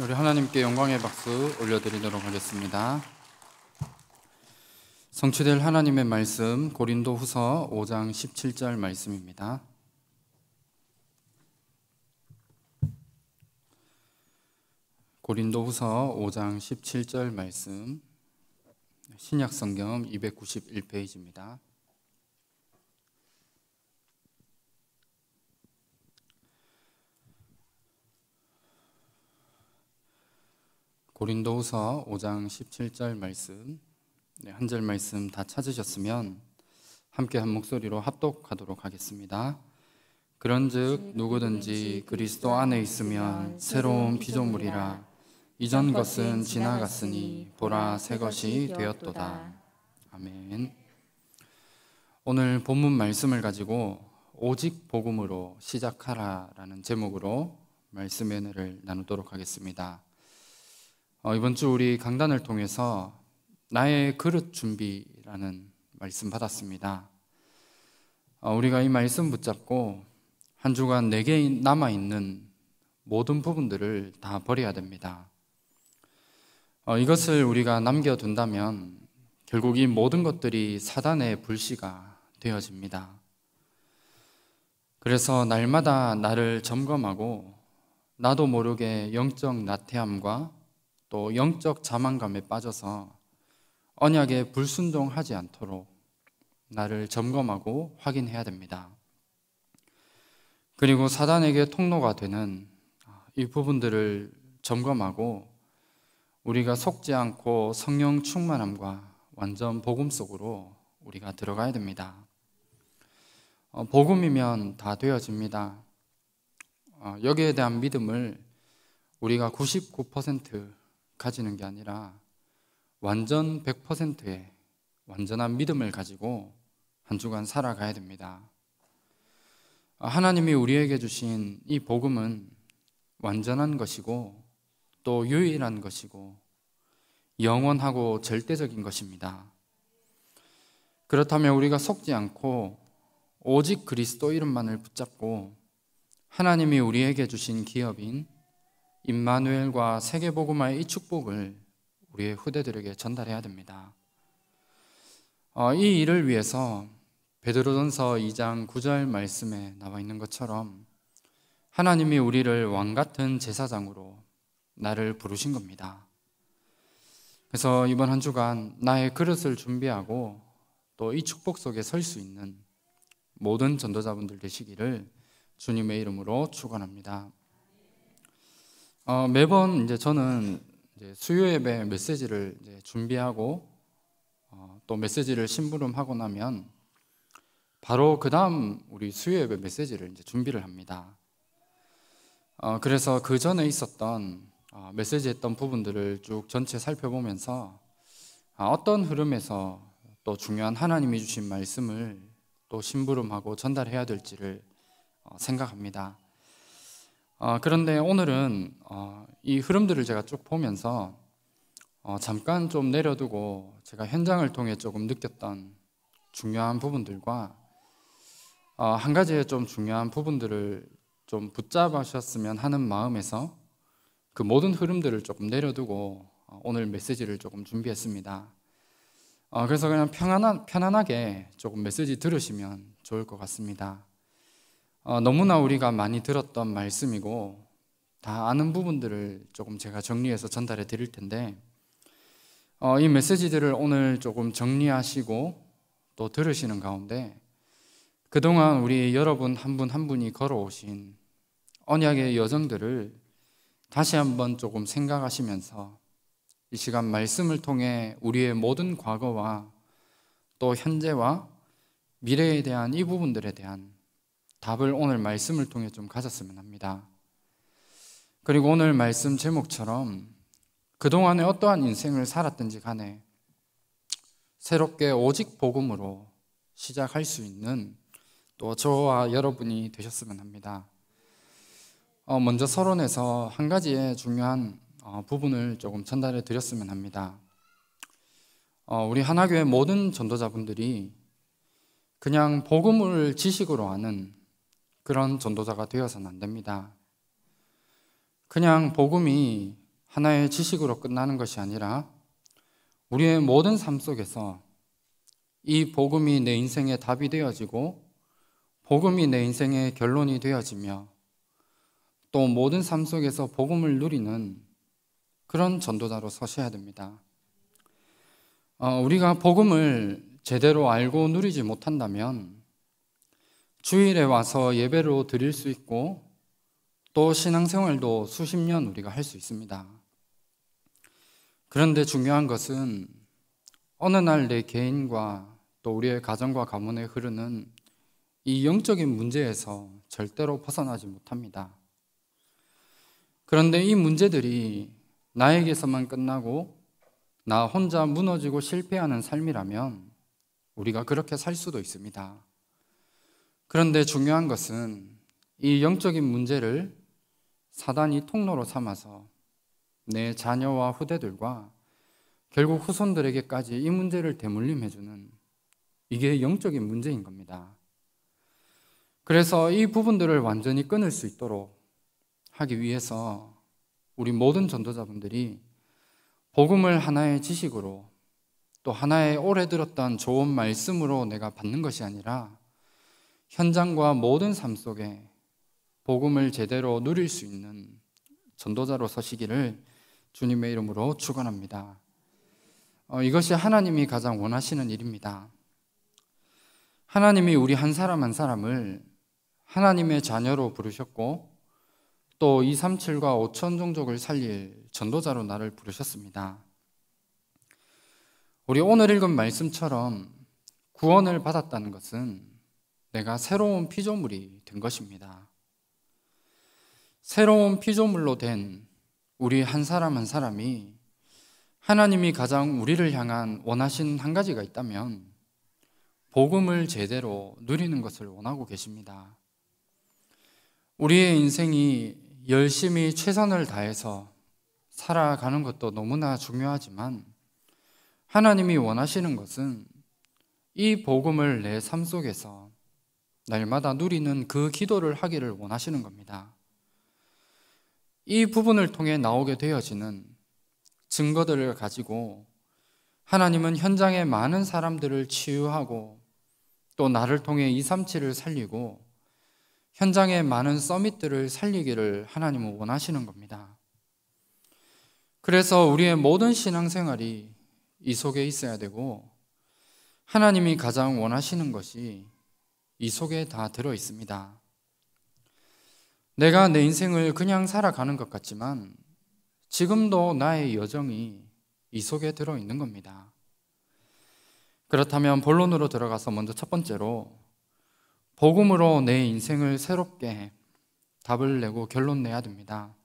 우리 하나님께 영광의 박수 올려드리도록 하겠습니다. 성취될 하나님의 말씀 고린도후서 5장 17절 말씀입니다. 고린도후서 5장 17절 말씀, 신약성경 291페이지입니다. 고린도후서 5장 17절 말씀, 한 절 말씀 다 찾으셨으면 함께 한 목소리로 합독하도록 하겠습니다. 그런즉 누구든지 그리스도 안에 있으면 새로운 피조물이라, 이전 것은 지나갔으니 보라 새 것이 되었도다. 아멘. 오늘 본문 말씀을 가지고 오직 복음으로 시작하라라는 제목으로 말씀의 은혜를 나누도록 하겠습니다. 이번 주 우리 강단을 통해서 나의 그릇 준비라는 말씀 받았습니다. 우리가 이 말씀 붙잡고 한 주간 내게 남아있는 모든 부분들을 다 버려야 됩니다. 이것을 우리가 남겨둔다면 결국 이 모든 것들이 사단의 불씨가 되어집니다. 그래서 날마다 나를 점검하고 나도 모르게 영적 나태함과 또 영적 자만감에 빠져서 언약에 불순종하지 않도록 나를 점검하고 확인해야 됩니다. 그리고 사단에게 통로가 되는 이 부분들을 점검하고 우리가 속지 않고 성령 충만함과 완전 복음 속으로 우리가 들어가야 됩니다. 복음이면 다 되어집니다. 여기에 대한 믿음을 우리가 99% 가지는 게 아니라 완전 100%의 완전한 믿음을 가지고 한 주간 살아가야 됩니다. 하나님이 우리에게 주신 이 복음은 완전한 것이고 또 유일한 것이고 영원하고 절대적인 것입니다. 그렇다면 우리가 속지 않고 오직 그리스도 이름만을 붙잡고 하나님이 우리에게 주신 기업인 임마누엘과 세계복음화의 이 축복을 우리의 후대들에게 전달해야 됩니다. 이 일을 위해서 베드로전서 2장 9절 말씀에 나와 있는 것처럼 하나님이 우리를 왕같은 제사장으로 나를 부르신 겁니다. 그래서 이번 한 주간 나의 그릇을 준비하고 또 이 축복 속에 설 수 있는 모든 전도자분들 되시기를 주님의 이름으로 축원합니다. 매번 저는 수요 예배 메시지를 준비하고 또 메시지를 심부름하고 나면 바로 그 다음 우리 수요 예배 메시지를 준비를 합니다. 그래서 그 전에 있었던 메시지 했던 부분들을 쭉 전체 살펴보면서 어떤 흐름에서 또 중요한 하나님이 주신 말씀을 또 심부름하고 전달해야 될지를 생각합니다. 그런데 오늘은 이 흐름들을 제가 쭉 보면서 잠깐 좀 내려두고 제가 현장을 통해 조금 느꼈던 중요한 부분들과 한 가지의 좀 중요한 부분들을 좀 붙잡으셨으면 하는 마음에서 그 모든 흐름들을 조금 내려두고 오늘 메시지를 조금 준비했습니다. 그래서 그냥 편안하게 조금 메시지 들으시면 좋을 것 같습니다. 너무나 우리가 많이 들었던 말씀이고 다 아는 부분들을 조금 제가 정리해서 전달해 드릴 텐데 이 메시지들을 오늘 조금 정리하시고 또 들으시는 가운데 그동안 우리 여러분 한 분 한 분이 걸어오신 언약의 여정들을 다시 한번 조금 생각하시면서 이 시간 말씀을 통해 우리의 모든 과거와 또 현재와 미래에 대한 이 부분들에 대한 답을 오늘 말씀을 통해 좀 가졌으면 합니다. 그리고 오늘 말씀 제목처럼 그동안에 어떠한 인생을 살았든지 간에 새롭게 오직 복음으로 시작할 수 있는 또 저와 여러분이 되셨으면 합니다. 먼저 서론에서 한 가지의 중요한 부분을 조금 전달해 드렸으면 합니다. 우리 하나교회 모든 전도자분들이 그냥 복음을 지식으로 아는 그런 전도자가 되어서는 안 됩니다. 그냥 복음이 하나의 지식으로 끝나는 것이 아니라 우리의 모든 삶 속에서 이 복음이 내 인생의 답이 되어지고 복음이 내 인생의 결론이 되어지며 또 모든 삶 속에서 복음을 누리는 그런 전도자로 서셔야 됩니다. 우리가 복음을 제대로 알고 누리지 못한다면 주일에 와서 예배로 드릴 수 있고 또 신앙생활도 수십 년 우리가 할 수 있습니다. 그런데 중요한 것은 어느 날 내 개인과 또 우리의 가정과 가문에 흐르는 이 영적인 문제에서 절대로 벗어나지 못합니다. 그런데 이 문제들이 나에게서만 끝나고 나 혼자 무너지고 실패하는 삶이라면 우리가 그렇게 살 수도 있습니다. 그런데 중요한 것은 이 영적인 문제를 사단이 통로로 삼아서 내 자녀와 후대들과 결국 후손들에게까지 이 문제를 대물림해주는 이게 영적인 문제인 겁니다. 그래서 이 부분들을 완전히 끊을 수 있도록 하기 위해서 우리 모든 전도자분들이 복음을 하나의 지식으로 또 하나의 오래 들었던 좋은 말씀으로 내가 받는 것이 아니라 현장과 모든 삶 속에 복음을 제대로 누릴 수 있는 전도자로 서시기를 주님의 이름으로 축원합니다. 이것이 하나님이 가장 원하시는 일입니다. 하나님이 우리 한 사람 한 사람을 하나님의 자녀로 부르셨고 또 237과 5천 종족을 살릴 전도자로 나를 부르셨습니다. 우리 오늘 읽은 말씀처럼 구원을 받았다는 것은 내가 새로운 피조물이 된 것입니다. 새로운 피조물로 된 우리 한 사람 한 사람이 하나님이 가장 우리를 향한 원하신 한 가지가 있다면 복음을 제대로 누리는 것을 원하고 계십니다. 우리의 인생이 열심히 최선을 다해서 살아가는 것도 너무나 중요하지만 하나님이 원하시는 것은 이 복음을 내 삶 속에서 날마다 누리는 그 기도를 하기를 원하시는 겁니다. 이 부분을 통해 나오게 되어지는 증거들을 가지고 하나님은 현장의 많은 사람들을 치유하고 또 나를 통해 237을 살리고 현장의 많은 서밋들을 살리기를 하나님은 원하시는 겁니다. 그래서 우리의 모든 신앙생활이 이 속에 있어야 되고 하나님이 가장 원하시는 것이 이 속에 다 들어 있습니다. 내가 내 인생을 그냥 살아가는 것 같지만 지금도 나의 여정이 이 속에 들어 있는 겁니다. 그렇다면 본론으로 들어가서 먼저 첫 번째로 복음으로 내 인생을 새롭게 답을 내고 결론 내야 됩니다.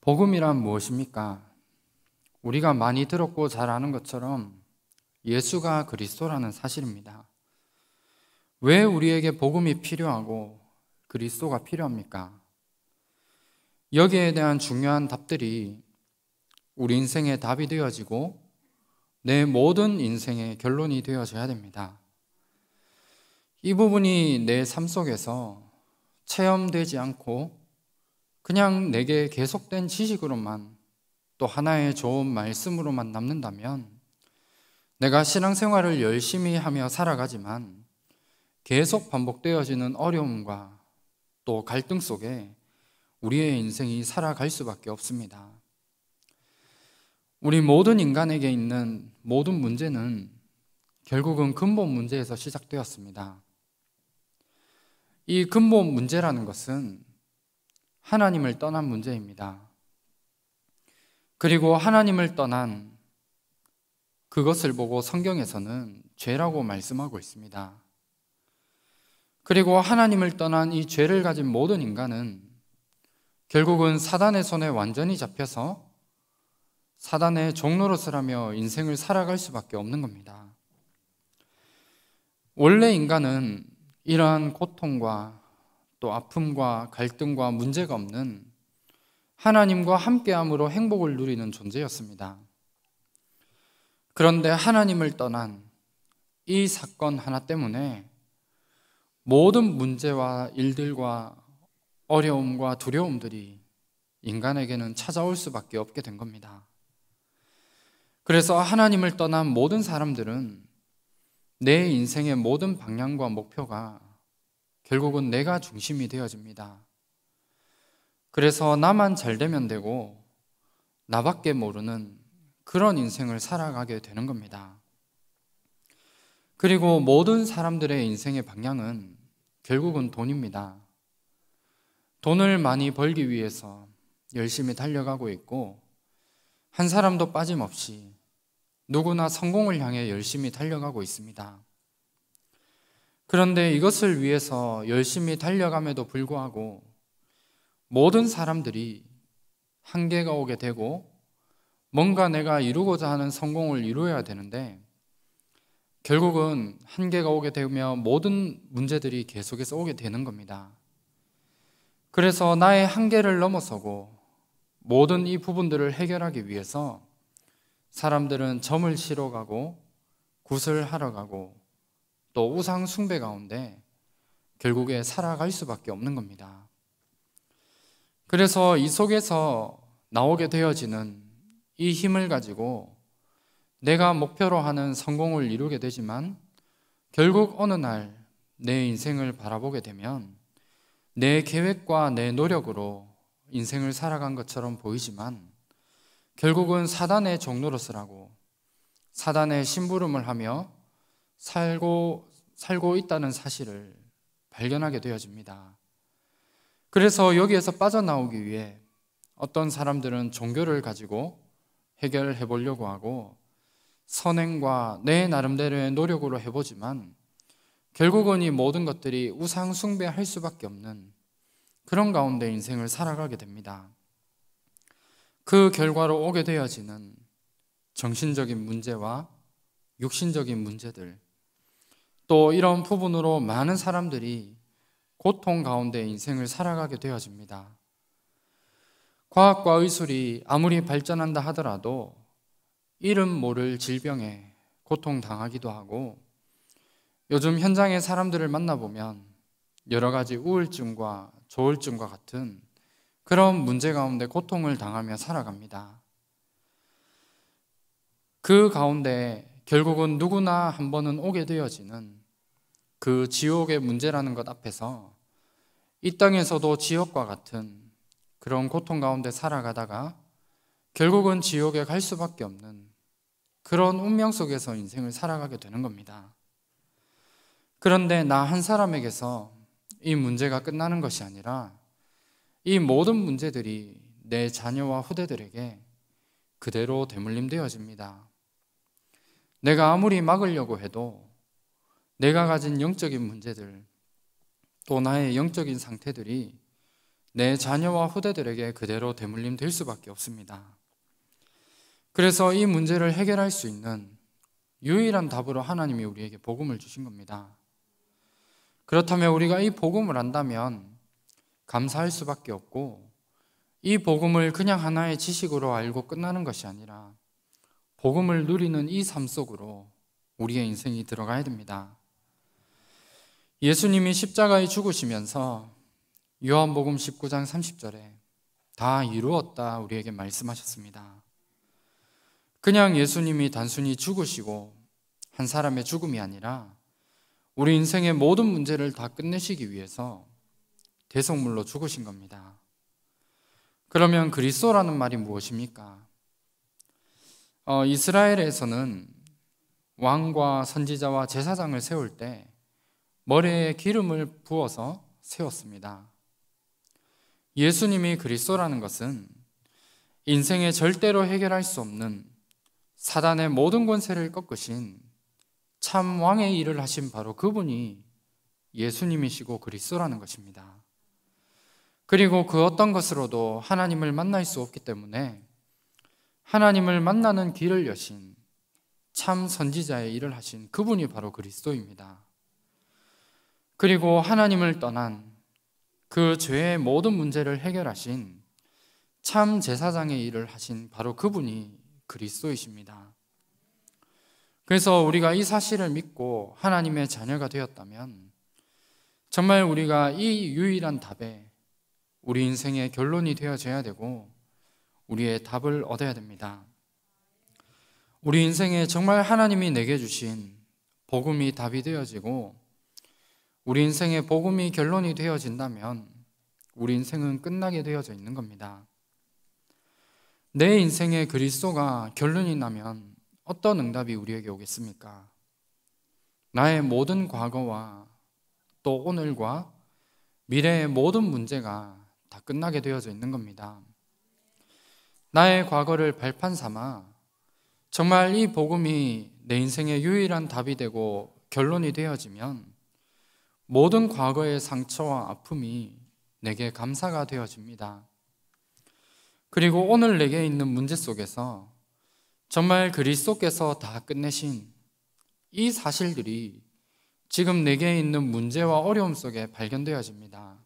복음이란 무엇입니까? 우리가 많이 들었고 잘 아는 것처럼 예수가 그리스도라는 사실입니다. 왜 우리에게 복음이 필요하고 그리스도가 필요합니까? 여기에 대한 중요한 답들이 우리 인생의 답이 되어지고 내 모든 인생의 결론이 되어져야 됩니다. 이 부분이 내 삶 속에서 체험되지 않고 그냥 내게 계속된 지식으로만 또 하나의 좋은 말씀으로만 남는다면 내가 신앙생활을 열심히 하며 살아가지만 계속 반복되어지는 어려움과 또 갈등 속에 우리의 인생이 살아갈 수밖에 없습니다. 우리 모든 인간에게 있는 모든 문제는 결국은 근본 문제에서 시작되었습니다. 이 근본 문제라는 것은 하나님을 떠난 문제입니다. 그리고 하나님을 떠난 그것을 보고 성경에서는 죄라고 말씀하고 있습니다. 그리고 하나님을 떠난 이 죄를 가진 모든 인간은 결국은 사단의 손에 완전히 잡혀서 사단의 종노릇을 인생을 살아갈 수밖에 없는 겁니다. 원래 인간은 이러한 고통과 또 아픔과 갈등과 문제가 없는 하나님과 함께함으로 행복을 누리는 존재였습니다. 그런데 하나님을 떠난 이 사건 하나 때문에 모든 문제와 일들과 어려움과 두려움들이 인간에게는 찾아올 수밖에 없게 된 겁니다. 그래서 하나님을 떠난 모든 사람들은 내 인생의 모든 방향과 목표가 결국은 내가 중심이 되어집니다. 그래서 나만 잘 되면 되고 나밖에 모르는 그런 인생을 살아가게 되는 겁니다. 그리고 모든 사람들의 인생의 방향은 결국은 돈입니다. 돈을 많이 벌기 위해서 열심히 달려가고 있고, 한 사람도 빠짐없이 누구나 성공을 향해 열심히 달려가고 있습니다. 그런데 이것을 위해서 열심히 달려감에도 불구하고 모든 사람들이 한계가 오게 되고 뭔가 내가 이루고자 하는 성공을 이루어야 되는데, 결국은 한계가 오게 되면 모든 문제들이 계속해서 오게 되는 겁니다. 그래서 나의 한계를 넘어서고 모든 이 부분들을 해결하기 위해서 사람들은 점을 치러 가고 굿을 하러 가고 또 우상 숭배 가운데 결국에 살아갈 수밖에 없는 겁니다. 그래서 이 속에서 나오게 되어지는 이 힘을 가지고 내가 목표로 하는 성공을 이루게 되지만, 결국 어느 날 내 인생을 바라보게 되면 내 계획과 내 노력으로 인생을 살아간 것처럼 보이지만 결국은 사단의 종노릇을 사단의 심부름을 하며 살고 있다는 사실을 발견하게 되어집니다. 그래서 여기에서 빠져나오기 위해 어떤 사람들은 종교를 가지고 해결해 보려고 하고 선행과 내 나름대로의 노력으로 해보지만 결국은 이 모든 것들이 우상 숭배할 수밖에 없는 그런 가운데 인생을 살아가게 됩니다. 그 결과로 오게 되어지는 정신적인 문제와 육신적인 문제들, 또 이런 부분으로 많은 사람들이 고통 가운데 인생을 살아가게 되어집니다. 과학과 의술이 아무리 발전한다 하더라도 이름 모를 질병에 고통당하기도 하고, 요즘 현장의 사람들을 만나보면 여러 가지 우울증과 조울증과 같은 그런 문제 가운데 고통을 당하며 살아갑니다. 그 가운데 결국은 누구나 한 번은 오게 되어지는 그 지옥의 문제라는 것 앞에서 이 땅에서도 지옥과 같은 그런 고통 가운데 살아가다가 결국은 지옥에 갈 수밖에 없는 그런 운명 속에서 인생을 살아가게 되는 겁니다. 그런데 나 한 사람에게서 이 문제가 끝나는 것이 아니라 이 모든 문제들이 내 자녀와 후대들에게 그대로 대물림되어집니다. 내가 아무리 막으려고 해도 내가 가진 영적인 문제들, 또 나의 영적인 상태들이 내 자녀와 후대들에게 그대로 대물림될 수밖에 없습니다. 그래서 이 문제를 해결할 수 있는 유일한 답으로 하나님이 우리에게 복음을 주신 겁니다. 그렇다면 우리가 이 복음을 안다면 감사할 수밖에 없고, 이 복음을 그냥 하나의 지식으로 알고 끝나는 것이 아니라 복음을 누리는 이 삶 속으로 우리의 인생이 들어가야 됩니다. 예수님이 십자가에 죽으시면서 요한복음 19장 30절에 다 이루었다 우리에게 말씀하셨습니다. 그냥 예수님이 단순히 죽으시고 한 사람의 죽음이 아니라 우리 인생의 모든 문제를 다 끝내시기 위해서 대속물로 죽으신 겁니다. 그러면 그리스도라는 말이 무엇입니까? 이스라엘에서는 왕과 선지자와 제사장을 세울 때 머리에 기름을 부어서 세웠습니다. 예수님이 그리스도라는 것은 인생에 절대로 해결할 수 없는 사단의 모든 권세를 꺾으신 참 왕의 일을 하신 바로 그분이 예수님이시고 그리스도라는 것입니다. 그리고 그 어떤 것으로도 하나님을 만날 수 없기 때문에 하나님을 만나는 길을 여신 참 선지자의 일을 하신 그분이 바로 그리스도입니다. 그리고 하나님을 떠난 그 죄의 모든 문제를 해결하신 참 제사장의 일을 하신 바로 그분이 그리스도이십니다. 그래서 우리가 이 사실을 믿고 하나님의 자녀가 되었다면 정말 우리가 이 유일한 답에 우리 인생의 결론이 되어져야 되고 우리의 답을 얻어야 됩니다. 우리 인생에 정말 하나님이 내게 주신 복음이 답이 되어지고 우리 인생의 복음이 결론이 되어진다면 우리 인생은 끝나게 되어져 있는 겁니다. 내 인생의 그리스도가 결론이 나면 어떤 응답이 우리에게 오겠습니까? 나의 모든 과거와 또 오늘과 미래의 모든 문제가 다 끝나게 되어져 있는 겁니다. 나의 과거를 발판 삼아 정말 이 복음이 내 인생의 유일한 답이 되고 결론이 되어지면 모든 과거의 상처와 아픔이 내게 감사가 되어집니다. 그리고 오늘 내게 있는 문제 속에서 정말 그리스도께서 다 끝내신 이 사실들이 지금 내게 있는 문제와 어려움 속에 발견되어집니다.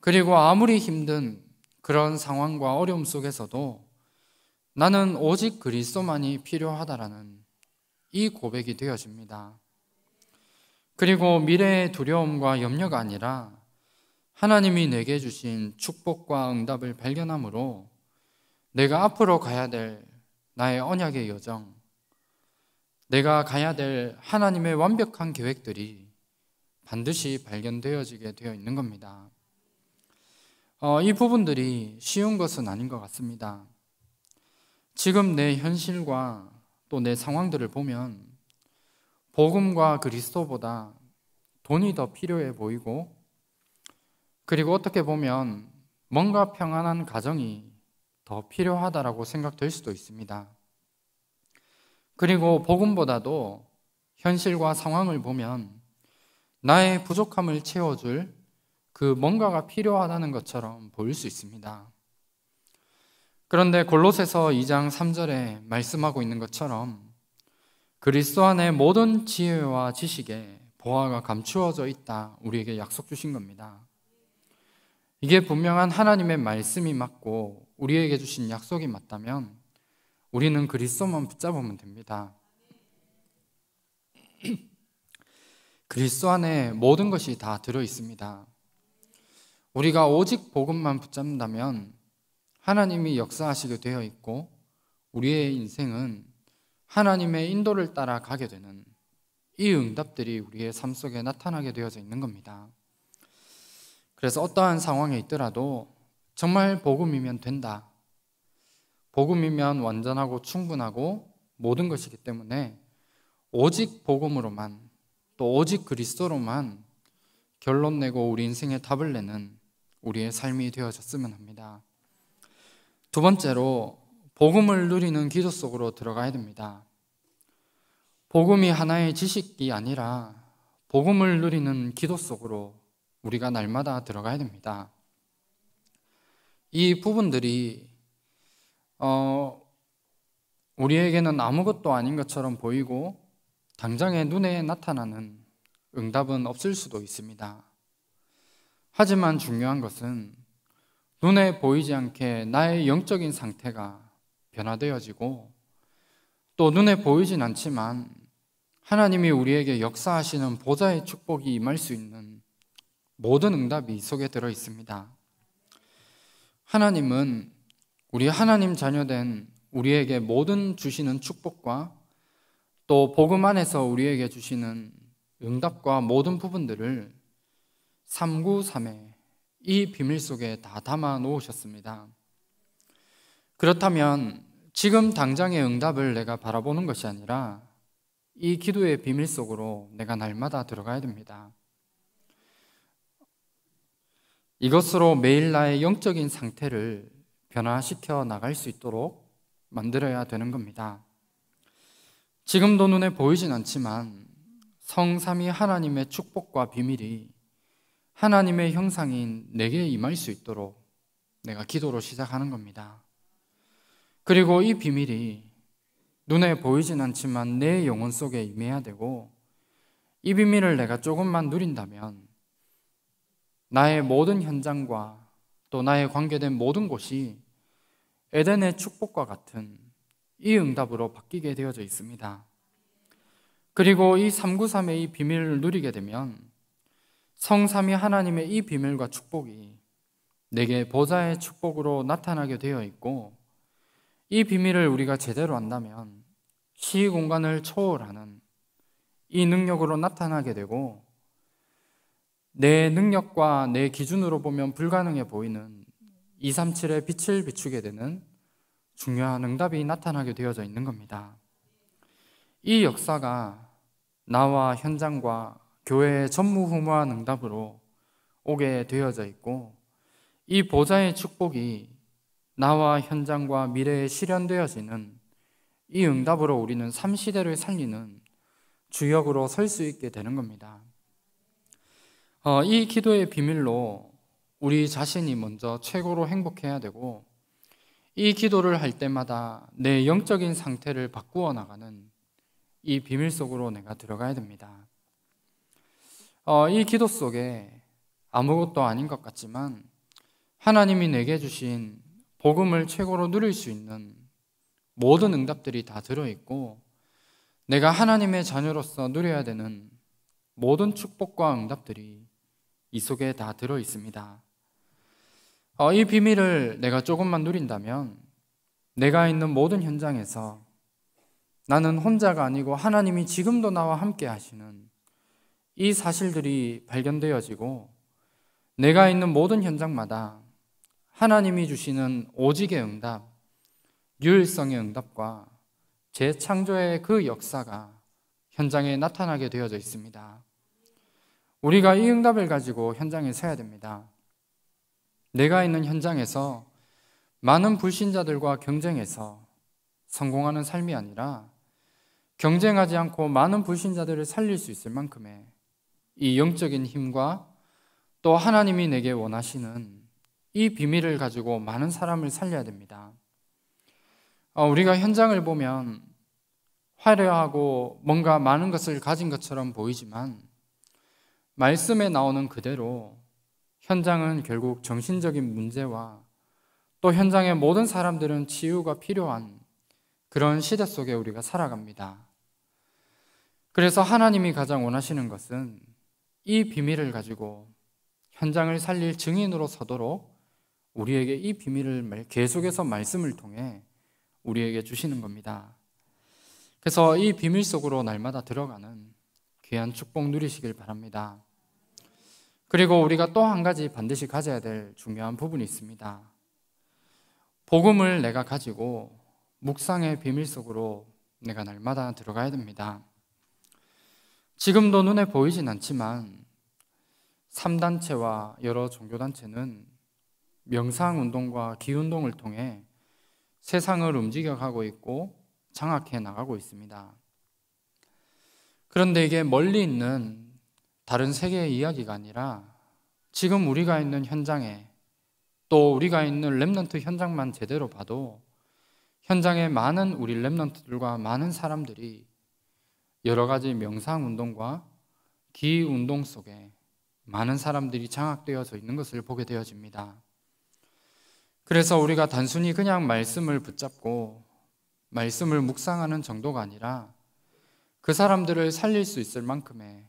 그리고 아무리 힘든 그런 상황과 어려움 속에서도 나는 오직 그리스도만이 필요하다라는 이 고백이 되어집니다. 그리고 미래의 두려움과 염려가 아니라 하나님이 내게 주신 축복과 응답을 발견함으로 내가 앞으로 가야 될 나의 언약의 여정, 내가 가야 될 하나님의 완벽한 계획들이 반드시 발견되어지게 되어 있는 겁니다. 이 부분들이 쉬운 것은 아닌 것 같습니다. 지금 내 현실과 또 내 상황들을 보면 복음과 그리스도보다 돈이 더 필요해 보이고 그리고 어떻게 보면 뭔가 평안한 가정이 더 필요하다라고 생각될 수도 있습니다. 그리고 복음보다도 현실과 상황을 보면 나의 부족함을 채워줄 그 뭔가가 필요하다는 것처럼 보일 수 있습니다. 그런데 골로새서 2장 3절에 말씀하고 있는 것처럼 그리스도 안에 모든 지혜와 지식에 보화가 감추어져 있다 우리에게 약속 주신 겁니다. 이게 분명한 하나님의 말씀이 맞고 우리에게 주신 약속이 맞다면 우리는 그리스도만 붙잡으면 됩니다. 그리스도 안에 모든 것이 다 들어 있습니다. 우리가 오직 복음만 붙잡는다면 하나님이 역사하시게 되어 있고 우리의 인생은 하나님의 인도를 따라 가게 되는 이 응답들이 우리의 삶 속에 나타나게 되어져 있는 겁니다. 그래서 어떠한 상황에 있더라도 정말 복음이면 된다. 복음이면 완전하고 충분하고 모든 것이기 때문에 오직 복음으로만 또 오직 그리스도로만 결론 내고 우리 인생의 답을 내는 우리의 삶이 되어졌으면 합니다. 두 번째로 복음을 누리는 기도 속으로 들어가야 됩니다. 복음이 하나의 지식이 아니라 복음을 누리는 기도 속으로 우리가 날마다 들어가야 됩니다. 이 부분들이 우리에게는 아무것도 아닌 것처럼 보이고 당장의 눈에 나타나는 응답은 없을 수도 있습니다. 하지만 중요한 것은 눈에 보이지 않게 나의 영적인 상태가 변화되어지고 또 눈에 보이진 않지만 하나님이 우리에게 역사하시는 보좌의 축복이 임할 수 있는 모든 응답이 이 속에 들어 있습니다. 하나님은 우리 하나님 자녀된 우리에게 모든 주시는 축복과 또 복음 안에서 우리에게 주시는 응답과 모든 부분들을 393의 이 비밀 속에 다 담아 놓으셨습니다. 그렇다면 지금 당장의 응답을 내가 바라보는 것이 아니라 이 기도의 비밀 속으로 내가 날마다 들어가야 됩니다. 이것으로 매일 나의 영적인 상태를 변화시켜 나갈 수 있도록 만들어야 되는 겁니다. 지금도 눈에 보이진 않지만 성삼위 하나님의 축복과 비밀이 하나님의 형상인 내게 임할 수 있도록 내가 기도로 시작하는 겁니다. 그리고 이 비밀이 눈에 보이진 않지만 내 영혼 속에 임해야 되고 이 비밀을 내가 조금만 누린다면 나의 모든 현장과 또 나의 관계된 모든 곳이 에덴의 축복과 같은 이 응답으로 바뀌게 되어져 있습니다. 그리고 이 393의 이 비밀을 누리게 되면 성삼위 하나님의 이 비밀과 축복이 내게 보좌의 축복으로 나타나게 되어 있고, 이 비밀을 우리가 제대로 안다면 시의 공간을 초월하는 이 능력으로 나타나게 되고, 내 능력과 내 기준으로 보면 불가능해 보이는 237의 빛을 비추게 되는 중요한 응답이 나타나게 되어져 있는 겁니다. 이 역사가 나와 현장과 교회의 전무후무한 응답으로 오게 되어져 있고, 이 보좌의 축복이 나와 현장과 미래에 실현되어지는 이 응답으로 우리는 삶시대를 살리는 주역으로 설 수 있게 되는 겁니다. 이 기도의 비밀로 우리 자신이 먼저 최고로 행복해야 되고, 이 기도를 할 때마다 내 영적인 상태를 바꾸어 나가는 이 비밀 속으로 내가 들어가야 됩니다. 이 기도 속에 아무것도 아닌 것 같지만 하나님이 내게 주신 복음을 최고로 누릴 수 있는 모든 응답들이 다 들어있고, 내가 하나님의 자녀로서 누려야 되는 모든 축복과 응답들이 이 속에 다 들어있습니다. 이 비밀을 내가 조금만 누린다면 내가 있는 모든 현장에서 나는 혼자가 아니고 하나님이 지금도 나와 함께 하시는 이 사실들이 발견되어지고, 내가 있는 모든 현장마다 하나님이 주시는 오직의 응답, 유일성의 응답과 재창조의 그 역사가 현장에 나타나게 되어져 있습니다. 우리가 이 응답을 가지고 현장에 서야 됩니다. 내가 있는 현장에서 많은 불신자들과 경쟁해서 성공하는 삶이 아니라, 경쟁하지 않고 많은 불신자들을 살릴 수 있을 만큼의 이 영적인 힘과 또 하나님이 내게 원하시는 이 비밀을 가지고 많은 사람을 살려야 됩니다. 우리가 현장을 보면 화려하고 뭔가 많은 것을 가진 것처럼 보이지만, 말씀에 나오는 그대로 현장은 결국 정신적인 문제와 또 현장의 모든 사람들은 치유가 필요한 그런 시대 속에 우리가 살아갑니다. 그래서 하나님이 가장 원하시는 것은 이 비밀을 가지고 현장을 살릴 증인으로 서도록 우리에게 이 비밀을 계속해서 말씀을 통해 우리에게 주시는 겁니다. 그래서 이 비밀 속으로 날마다 들어가는 귀한 축복 누리시길 바랍니다. 그리고 우리가 또 한 가지 반드시 가져야 될 중요한 부분이 있습니다. 복음을 내가 가지고 묵상의 비밀 속으로 내가 날마다 들어가야 됩니다. 지금도 눈에 보이진 않지만 3단체와 여러 종교단체는 명상운동과 기운동을 통해 세상을 움직여가고 있고 장악해 나가고 있습니다. 그런데 이게 멀리 있는 다른 세계의 이야기가 아니라 지금 우리가 있는 현장에, 또 우리가 있는 렘넌트 현장만 제대로 봐도 현장에 많은 우리 렘넌트들과 많은 사람들이 여러 가지 명상운동과 기운동 속에 많은 사람들이 장악되어져 있는 것을 보게 되어집니다. 그래서 우리가 단순히 그냥 말씀을 붙잡고 말씀을 묵상하는 정도가 아니라 그 사람들을 살릴 수 있을 만큼의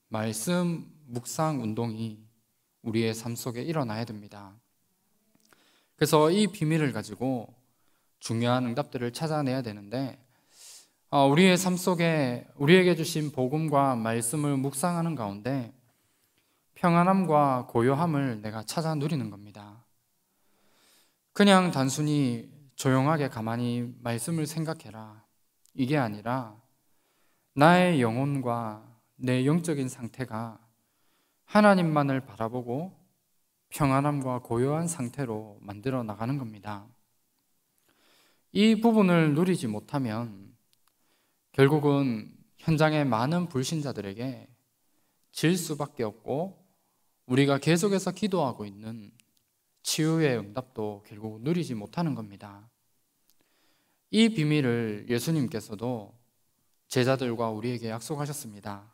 말씀 묵상 운동이 우리의 삶 속에 일어나야 됩니다. 그래서 이 비밀을 가지고 중요한 응답들을 찾아내야 되는데, 우리의 삶 속에 우리에게 주신 복음과 말씀을 묵상하는 가운데 평안함과 고요함을 내가 찾아 누리는 겁니다. 그냥 단순히 조용하게 가만히 말씀을 생각해라, 이게 아니라 나의 영혼과 내 영적인 상태가 하나님만을 바라보고 평안함과 고요한 상태로 만들어 나가는 겁니다. 이 부분을 누리지 못하면 결국은 현장의 많은 불신자들에게 질 수밖에 없고, 우리가 계속해서 기도하고 있는 치유의 응답도 결국 누리지 못하는 겁니다. 이 비밀을 예수님께서도 제자들과 우리에게 약속하셨습니다.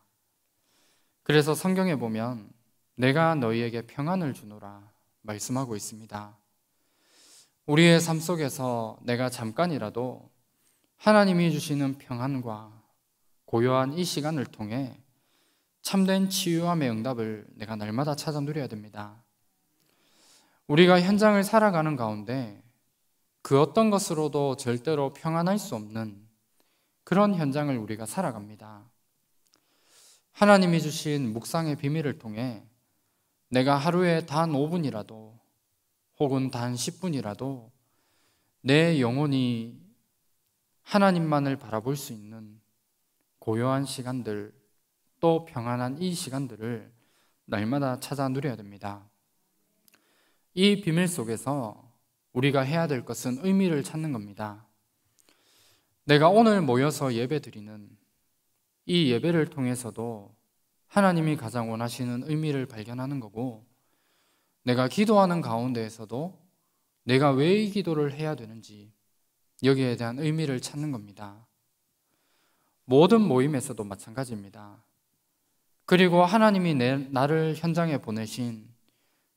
그래서 성경에 보면 내가 너희에게 평안을 주노라 말씀하고 있습니다. 우리의 삶 속에서 내가 잠깐이라도 하나님이 주시는 평안과 고요한 이 시간을 통해 참된 치유함의 응답을 내가 날마다 찾아 누려야 됩니다. 우리가 현장을 살아가는 가운데 그 어떤 것으로도 절대로 평안할 수 없는 그런 현장을 우리가 살아갑니다. 하나님이 주신 묵상의 비밀을 통해 내가 하루에 단 5분이라도 혹은 단 10분이라도 내 영혼이 하나님만을 바라볼 수 있는 고요한 시간들, 또 평안한 이 시간들을 날마다 찾아 누려야 됩니다. 이 비밀 속에서 우리가 해야 될 것은 의미를 찾는 겁니다. 내가 오늘 모여서 예배 드리는 이 예배를 통해서도 하나님이 가장 원하시는 의미를 발견하는 거고, 내가 기도하는 가운데에서도 내가 왜 이 기도를 해야 되는지 여기에 대한 의미를 찾는 겁니다. 모든 모임에서도 마찬가지입니다. 그리고 하나님이 나를 현장에 보내신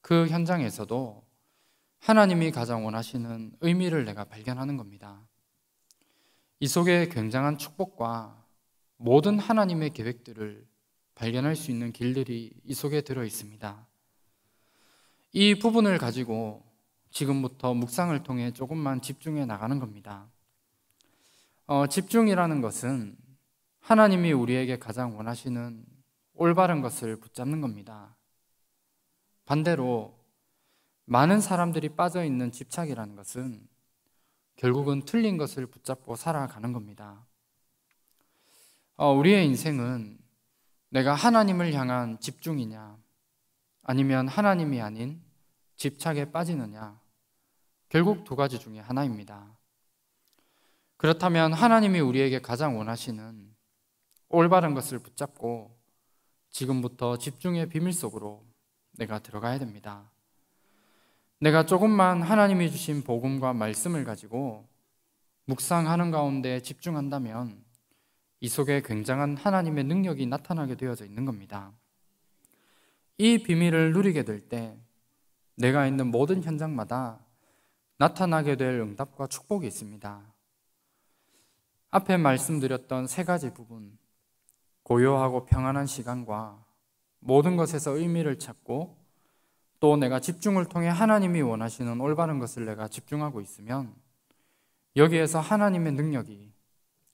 그 현장에서도 하나님이 가장 원하시는 의미를 내가 발견하는 겁니다. 이 속에 굉장한 축복과 모든 하나님의 계획들을 발견할 수 있는 길들이 이 속에 들어 있습니다. 이 부분을 가지고 지금부터 묵상을 통해 조금만 집중해 나가는 겁니다. 집중이라는 것은 하나님이 우리에게 가장 원하시는 올바른 것을 붙잡는 겁니다. 반대로 많은 사람들이 빠져 있는 집착이라는 것은 결국은 틀린 것을 붙잡고 살아가는 겁니다. 우리의 인생은 내가 하나님을 향한 집중이냐 아니면 하나님이 아닌 집착에 빠지느냐, 결국 두 가지 중에 하나입니다. 그렇다면 하나님이 우리에게 가장 원하시는 올바른 것을 붙잡고 지금부터 집중의 비밀 속으로 내가 들어가야 됩니다. 내가 조금만 하나님이 주신 복음과 말씀을 가지고 묵상하는 가운데 집중한다면 이 속에 굉장한 하나님의 능력이 나타나게 되어져 있는 겁니다. 이 비밀을 누리게 될 때 내가 있는 모든 현장마다 나타나게 될 응답과 축복이 있습니다. 앞에 말씀드렸던 세 가지 부분, 고요하고 평안한 시간과 모든 것에서 의미를 찾고 또 내가 집중을 통해 하나님이 원하시는 올바른 것을 내가 집중하고 있으면 여기에서 하나님의 능력이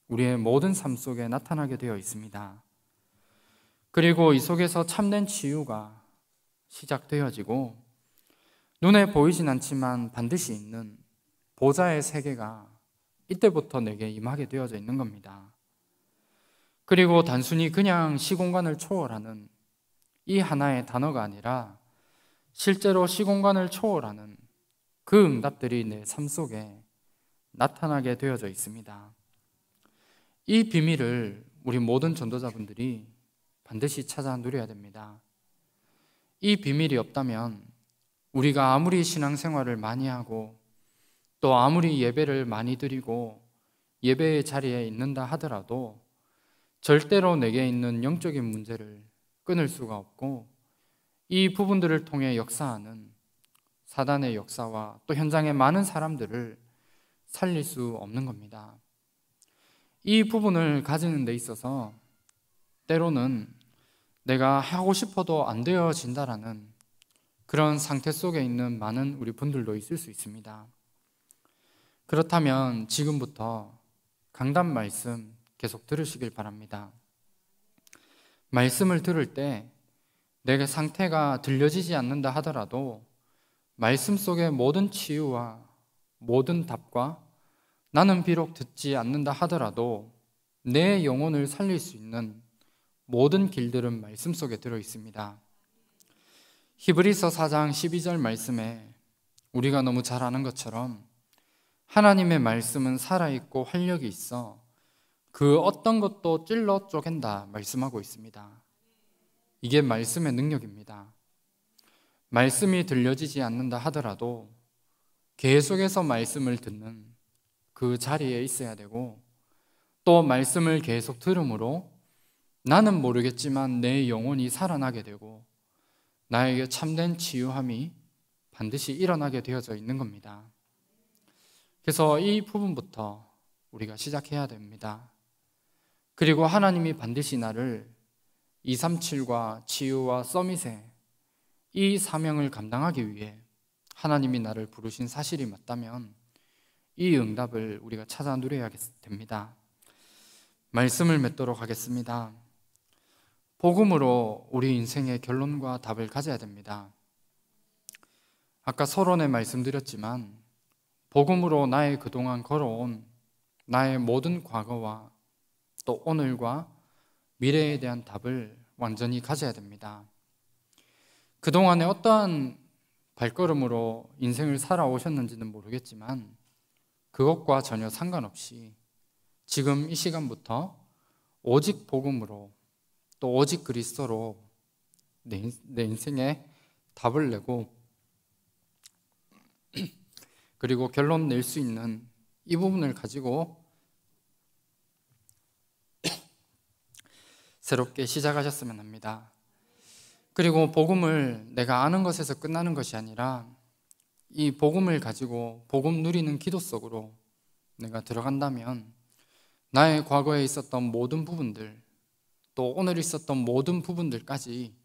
우리의 모든 삶 속에 나타나게 되어 있습니다. 그리고 이 속에서 참된 치유가 시작되어지고 눈에 보이진 않지만 반드시 있는 보좌의 세계가 이때부터 내게 임하게 되어져 있는 겁니다. 그리고 단순히 그냥 시공간을 초월하는 이 하나의 단어가 아니라 실제로 시공간을 초월하는 그 응답들이 내 삶 속에 나타나게 되어져 있습니다. 이 비밀을 우리 모든 전도자분들이 반드시 찾아 누려야 됩니다. 이 비밀이 없다면 우리가 아무리 신앙생활을 많이 하고 또 아무리 예배를 많이 드리고 예배의 자리에 있는다 하더라도 절대로 내게 있는 영적인 문제를 끊을 수가 없고 이 부분들을 통해 역사하는 사단의 역사와 또 현장의 많은 사람들을 살릴 수 없는 겁니다. 이 부분을 가지는 데 있어서 때로는 내가 하고 싶어도 안 되어진다라는 그런 상태 속에 있는 많은 우리 분들도 있을 수 있습니다. 그렇다면 지금부터 강단 말씀 계속 들으시길 바랍니다. 말씀을 들을 때 내게 상태가 들려지지 않는다 하더라도 말씀 속의 모든 치유와 모든 답과 나는 비록 듣지 않는다 하더라도 내 영혼을 살릴 수 있는 모든 길들은 말씀 속에 들어 있습니다. 히브리서 4장 12절 말씀에 우리가 너무 잘 아는 것처럼 하나님의 말씀은 살아있고 활력이 있어 그 어떤 것도 찔러 쪼갠다 말씀하고 있습니다. 이게 말씀의 능력입니다. 말씀이 들려지지 않는다 하더라도 계속해서 말씀을 듣는 그 자리에 있어야 되고 또 말씀을 계속 들음으로 나는 모르겠지만 내 영혼이 살아나게 되고 나에게 참된 치유함이 반드시 일어나게 되어져 있는 겁니다. 그래서 이 부분부터 우리가 시작해야 됩니다. 그리고 하나님이 반드시 나를 237과 치유와 서밋에 이 사명을 감당하기 위해 하나님이 나를 부르신 사실이 맞다면 이 응답을 우리가 찾아 누려야 됩니다. 말씀을 맺도록 하겠습니다. 복음으로 우리 인생의 결론과 답을 가져야 됩니다. 아까 서론에 말씀드렸지만 복음으로 나의 그동안 걸어온 나의 모든 과거와 또 오늘과 미래에 대한 답을 완전히 가져야 됩니다. 그동안에 어떠한 발걸음으로 인생을 살아오셨는지는 모르겠지만 그것과 전혀 상관없이 지금 이 시간부터 오직 복음으로 또 오직 그리스도로 내 인생에 답을 내고 그리고 결론 낼 수 있는 이 부분을 가지고 새롭게 시작하셨으면 합니다. 그리고 복음을 내가 아는 것에서 끝나는 것이 아니라 이 복음을 가지고 복음 누리는 기도 속으로 내가 들어간다면 나의 과거에 있었던 모든 부분들 또 오늘 있었던 모든 부분들까지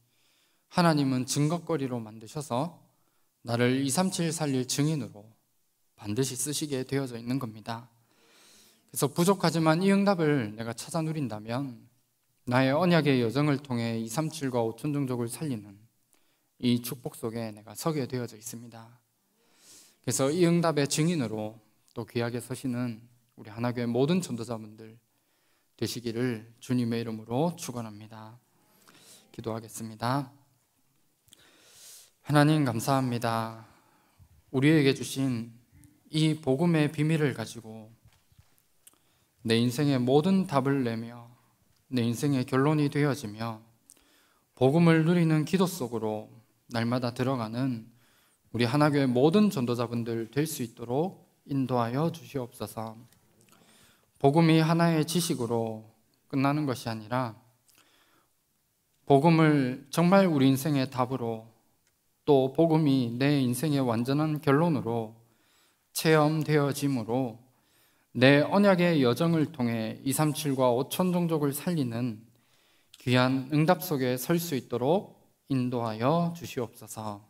하나님은 증거거리로 만드셔서 나를 237 살릴 증인으로 반드시 쓰시게 되어져 있는 겁니다. 그래서 부족하지만 이 응답을 내가 찾아 누린다면 나의 언약의 여정을 통해 237과 5천 종족을 살리는 이 축복 속에 내가 서게 되어져 있습니다. 그래서 이 응답의 증인으로 또 귀하게 서시는 우리 하나교회 모든 전도자분들 되시기를 주님의 이름으로 축원합니다. 기도하겠습니다. 하나님 감사합니다. 우리에게 주신 이 복음의 비밀을 가지고 내 인생의 모든 답을 내며 내 인생의 결론이 되어지며 복음을 누리는 기도 속으로 날마다 들어가는 우리 하나교회 모든 전도자분들 될 수 있도록 인도하여 주시옵소서. 복음이 하나의 지식으로 끝나는 것이 아니라 복음을 정말 우리 인생의 답으로 또 복음이 내 인생의 완전한 결론으로 체험되어짐으로 내 언약의 여정을 통해 237과 5천 종족을 살리는 귀한 응답 속에 설 수 있도록 인도하여 주시옵소서.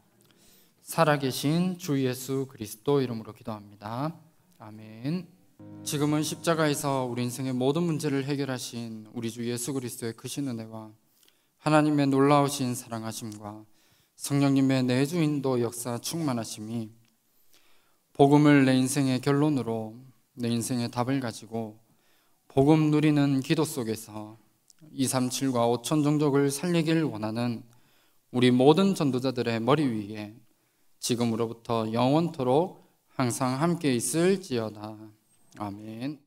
살아계신 주 예수 그리스도 이름으로 기도합니다. 아멘. 지금은 십자가에서 우리 인생의 모든 문제를 해결하신 우리 주 예수 그리스도의 크신 은혜와 하나님의 놀라우신 사랑하심과 성령님의 내주인도 역사 충만하심이 복음을 내 인생의 결론으로 내 인생의 답을 가지고 복음 누리는 기도 속에서 237과 5천 종족을 살리길 원하는 우리 모든 전도자들의 머리 위에 지금으로부터 영원토록 항상 함께 있을지어다. 아멘.